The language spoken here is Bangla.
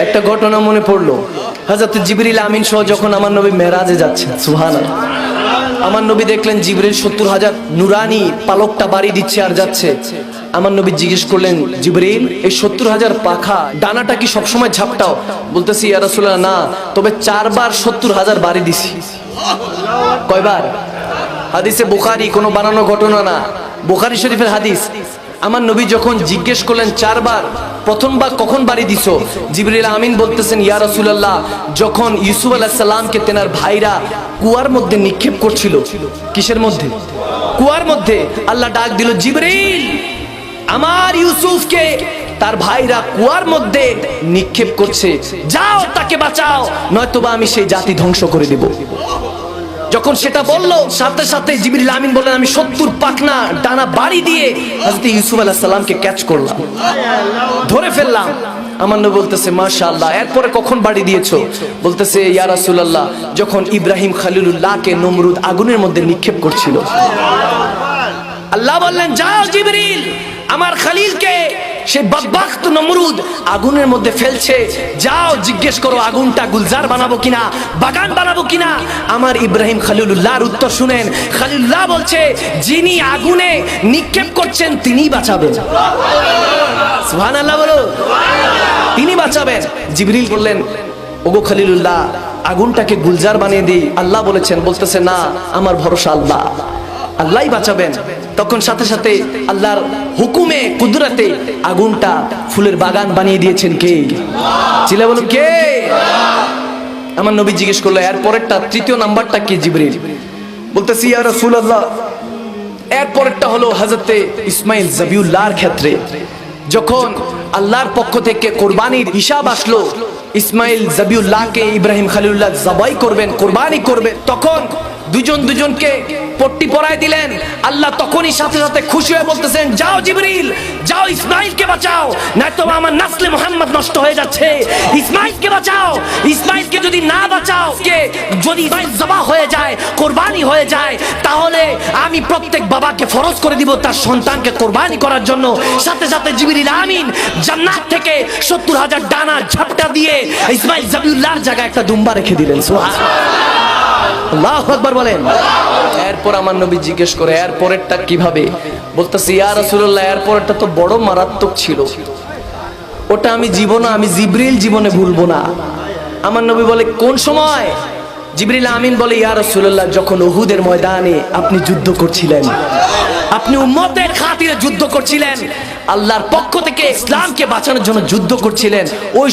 একটা ঘটনা মনে পড়লো। হযরত জিবরিল আমিন সহ যখন আমার নবী মেরাজে যাচ্ছেন, সুবহানাল্লাহ, আমার নবী দেখলেন জিবরিল 70,000 নুরানি পালকটা বাড়ি দিচ্ছে আর যাচ্ছে। আমার নবী জিজ্ঞেস করলেন, জিবরিল এই 70,000 পাখা ডানাটা কি সবসময় ঝাপটাও? বলতেছি ইয়া রাসূলুল্লাহ না, তবে 4 বার 70,000 বাড়ি দিছি। কয়বার? হাদিসে বুখারী, কোনো বানানো ঘটনা না, বুখারী শরীফের হাদিস। আমার নবী যখন জিজ্ঞেস করলেন 4 বার, প্রথমবার কখন বাড়ি দিছো? জিবরিল আমিন বলতেছেন, ইয়া রাসূলুল্লাহ যখন ইউসুফ আলাইহিস সালামকে তেনার ভাইরা কুয়ার মধ্যে নিক্ষেপ করছিল। কিসের মধ্যে? কুয়ার মধ্যে। আল্লাহ ডাক দিল, জিবরিল আমার ইউসুফকে তার ভাইরা কুয়ার মধ্যে নিক্ষেপ করছে, যাও তাকে বাঁচাও, নয়তোবা আমি সেই জাতি ধ্বংস করে দেব। যখন সেটা বললো, সাথে সাথে জিবরিল আমিন বললেন, আমি 70 পাখনা ডানা বাড়ি দিয়ে হযরত ইউসুফ আলাইহিস সালামকে ক্যাচ করলাম, ধরে ফেললাম। আমার নবী বলতেছে মাশাআল্লাহ। এরপরে কখন বাড়ি দিয়েছো? বলতেছে ইয়া রাসূলুল্লাহ যখন ইব্রাহিম খলিলুল্লাহকে নমরুদ আগুনের মধ্যে নিক্ষেপ করছিল। আল্লাহ বললেন, যাও জিবরিল আমার খলিলকে সেই বদবখত নমরুদ আগুনের মধ্যে ফেলছে, যাও জিজ্ঞেস করো আগুনটা গুলজার বানাবো কিনা, বাগান বানাবো কিনা। আমার ইব্রাহিম খলিলুল্লাহর উত্তর শুনেন, খলিলুল্লাহ বলছে, যিনি আগুনে নিক্ষেপ করছেন তিনিই বাঁচাবেন। সুবহানাল্লাহ বলো, তিনি বাঁচাবেন। জিবরিল বললেন, ওগো খলিলুল্লাহ আগুনটাকে গুলজার বানিয়ে দিই। আল্লাহ বলেছেন, বলতেছে না, আমার ভরসা আল্লাহ, আল্লাহই বাঁচাবেন। তখন সাথে সাথে আল্লাহর হুকুমে কুদরতে আগুনটা ফুলের বাগান বানিয়ে দিয়েছেন কে? চিল্লা বলো কে? আমার নবী জিজ্ঞেস করলো, এর পরেরটা তৃতীয় নাম্বারটা কি? জিবরিল বলতেছি ইয়া রাসূলুল্লাহ এর পরেরটা হলো হযরতে ইসমাইল যাবিউল্লাহর ক্ষেত্রে। যখন আল্লাহর পক্ষ থেকে কোরবানির হিসাব আসলো, ইসমাইল যাবিউল্লাহকে ইব্রাহিম খলিলুল্লাহ জবাই করবেন, কোরবানি করবেন, তখন দুজন দুজনকে পট্টি পরায় দিলেন। আল্লাহ তখনই সাথে সাথে খুশি হয়ে বলতেছেন, যাও জিবরিল যাও ইসমাইলকে বাঁচাও, নয়তো আমার নাসলে মুহাম্মদ নষ্ট হয়ে যাচ্ছে, ইসমাইলকে বাঁচাও। ইসমাইলকে যদি না বাঁচাও, যদি ইসমাইল জবাহ হয়ে যায়, কোরবানি হয়ে যায়, তাহলে আমি প্রত্যেক বাবাকে ফরজ করে দিব তার সন্তানকে কোরবানি করার জন্য। সাথে সাথে জিবরিল আমিন জান্নাত থেকে 70,000 ডানা ঝাপটা দিয়ে ইসমাইল যাবিউল্লাহর জায়গায় একটা দুম্বা রেখে দিলেন। সুবহানাল্লাহ, আল্লাহু আকবার বলেন। এরপর আমার নবী জিজ্ঞেস করে, এর পরেরটা কিভাবে? বলতেছি ইয়া রাসূলুল্লাহ এর পরেরটা তো বড় মারাত্মক ছিল, ওটা আমি জিবরিল জীবনে ভুলবো না। আমার নবী বলে, কোন সময়? জিবরিল আমিন বলে, ইয়া রাসূলুল্লাহ যখন উহুদের ময়দানে আপনি যুদ্ধ করছিলেন, আপনি উম্মতের খাতিরে যুদ্ধ করছিলেন, আল্লাহর পক্ষ থেকে ইসলামকে বাঁচানোর জন্য যুদ্ধ করছিলেন, ওই